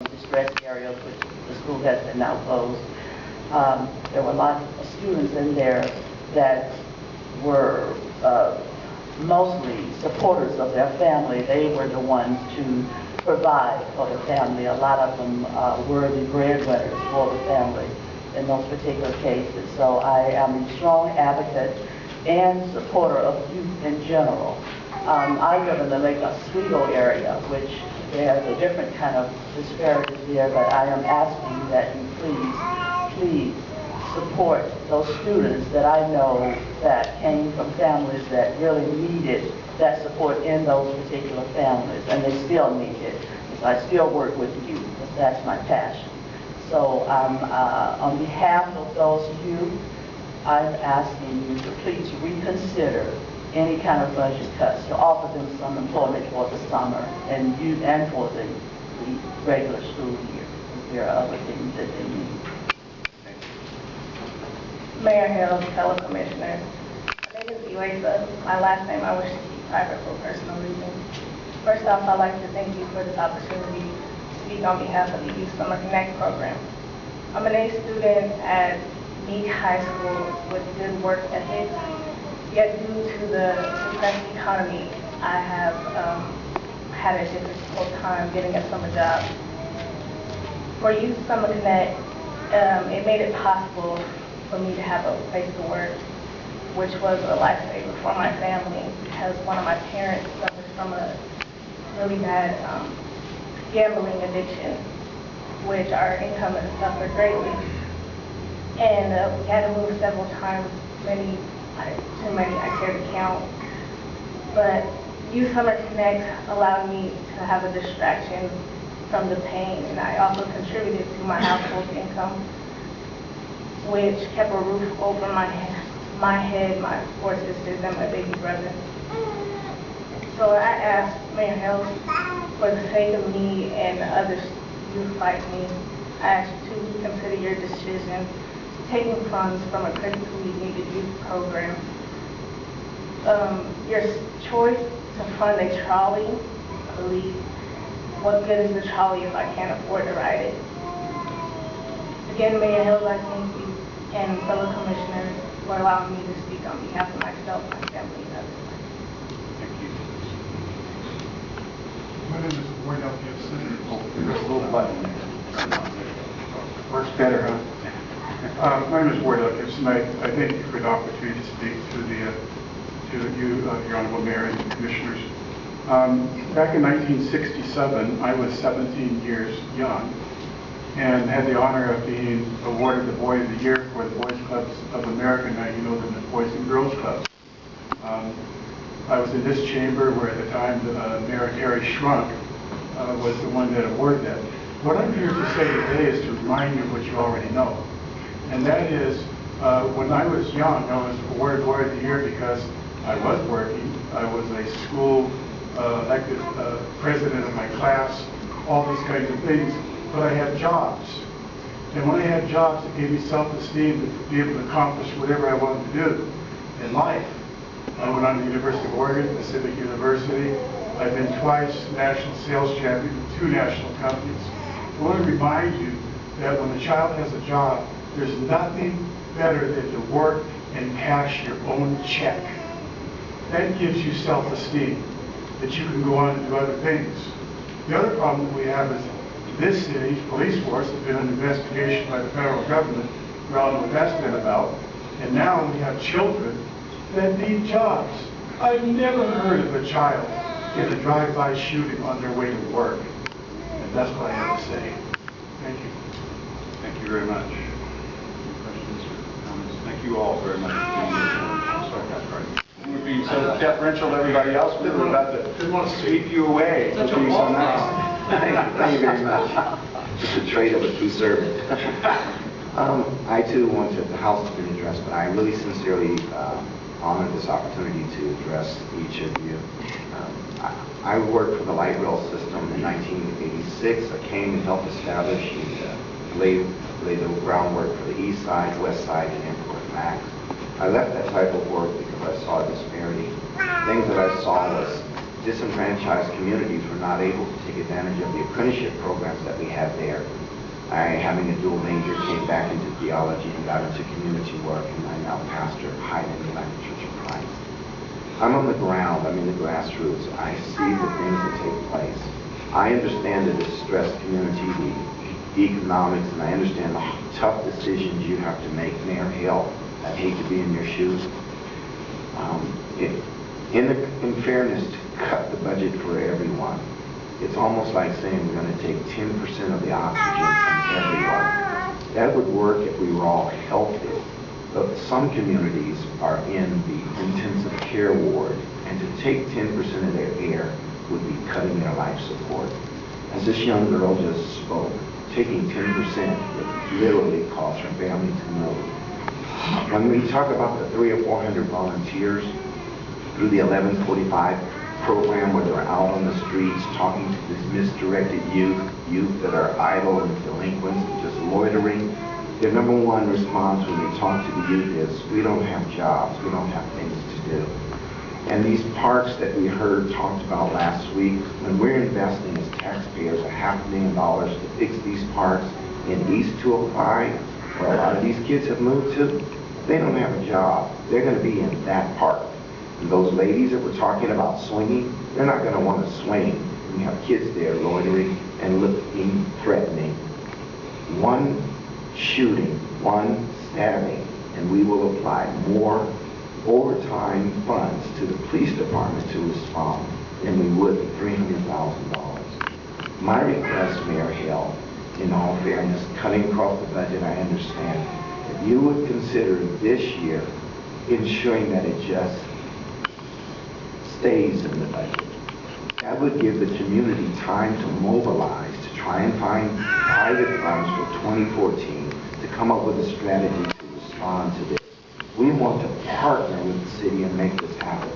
distressed areas, which the school has been now closed. There were lots of students in there that were mostly supporters of their family. They were the ones to provide for the family. A lot of them were the breadwinners for the family in those particular cases. So I am a strong advocate and supporter of youth in general. I live in the Lake Oswego area, which there's a different kind of disparities there, but I am asking that you please support those students that I know that came from families that really needed that support in those particular families, and they still need it. I still work with youth, because that's my passion. So on behalf of those youth, I'm asking you to please reconsider any kind of budget cuts to offer them some employment for the summer and for the regular school year. There are other things that they need. Mayor Hill, fellow commissioners. My name is Elisa. My last name I wish to keep private for personal reasons. First off, I'd like to thank you for this opportunity to speak on behalf of the Youth Summer Connect program. I'm an A student at Meade High School with good work ethic, yet due to the depressed economy, I have had a difficult time getting a summer job. For Youth Summer Connect, it made it possible for me to have a place to work, which was a lifesaver for my family because one of my parents suffers from a really bad gambling addiction, which our income has suffered greatly. And we had to move several times, too many I care to count. But Youth Summer Connect allowed me to have a distraction from the pain, and I also contributed to my household's income, which kept a roof over my head, my 4 sisters, and my baby brother. So I asked Mayor Hill, for the sake of me and others youth like me, I asked you to consider your decision taking funds from a critically needed youth program. Your choice to fund a trolley, please. What good is the trolley if I can't afford to ride it? Again, Mayor Hill, I thank you and fellow commissioners for allowing me to speak on behalf of myself, my family, and others. Thank you. My name is Wayne L. Gibson. There's a little button. Works better, huh? My name is Wayne L. Gibson. I thank you for the opportunity to speak to you, your Honorable Mayor and Commissioners. Back in 1967, I was 17 years young and had the honor of being awarded the Boy of the Year for the Boys Clubs of America. Now you know them as Boys and Girls Clubs. I was in this chamber where at the time Mayor Harry Schrunk was the one that awarded that. What I'm here to say today is to remind you of what you already know. And that is, when I was young, I was awarded Boy of the Year because I was working. I was a school elected president of my class, all these kinds of things. But I had jobs. And when I had jobs, it gave me self-esteem to be able to accomplish whatever I wanted to do in life. I went on to the University of Oregon, Pacific University. I've been twice national sales champion with 2 national companies. I want to remind you that when a child has a job, there's nothing better than to work and cash your own check. That gives you self-esteem, that you can go on and do other things. The other problem that we have is this city's police force has been under investigation by the federal government. We all know what that's been about. And now we have children that need jobs. I've never heard of a child in a drive-by shooting on their way to work. And that's what I have to say. Thank you. Thank you very much. Any questions or comments? Thank you all very much for being here. Sorry, that's right. We're being so deferential to everybody else. We were about to sweep you away. Such being so nice. Thank you very much. It's a trade of a true servant. I too wanted the House to be addressed, but I really sincerely honor this opportunity to address each of you. I worked for the light rail system in 1986. I came and helped establish and lay the groundwork for the East Side, West Side, and Airport Max. I left that type of work because I saw disparity. Things that I saw was disenfranchised communities were not able to take advantage of the apprenticeship programs that we have there. I, having a dual major, came back into theology and got into community work, and I now pastor Highland United Church of Christ. I'm on the ground, I'm in the grassroots. I see the things that take place. I understand the distressed community, the economics, and I understand the tough decisions you have to make. Mayor Hill, I'd hate to be in your shoes. In fairness, to cut the budget for everyone, it's almost like saying we're going to take 10% of the oxygen from everyone. That would work if we were all healthy. But some communities are in the intensive care ward, and to take 10% of their air would be cutting their life support. As this young girl just spoke, taking 10% would literally cause her family to move. When we talk about the 300 or 400 volunteers through the 1145 program where they're out on the streets talking to this misdirected youth that are idle and delinquents and just loitering, their number one response when they talk to the youth is, we don't have jobs, we don't have things to do. And these parks that we heard talked about last week, when we're investing as taxpayers $500,000 to fix these parks in East 205, where a lot of these kids have moved to, they don't have a job. They're going to be in that park. And those ladies that were talking about swinging, they're not going to want to swing. We have kids there loitering and looking threatening. One shooting, one stabbing, and we will apply more overtime funds to the police department to respond than we would the $300,000. My request, Mayor Hill, in all fairness, cutting across the budget, I understand, if you would consider this year ensuring that it just stays in the budget. That would give the community time to mobilize, to try and find private funds for 2014 to come up with a strategy to respond to this. We want to partner with the city and make this happen.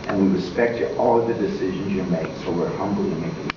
And we respect all of the decisions you make, so we're humbly making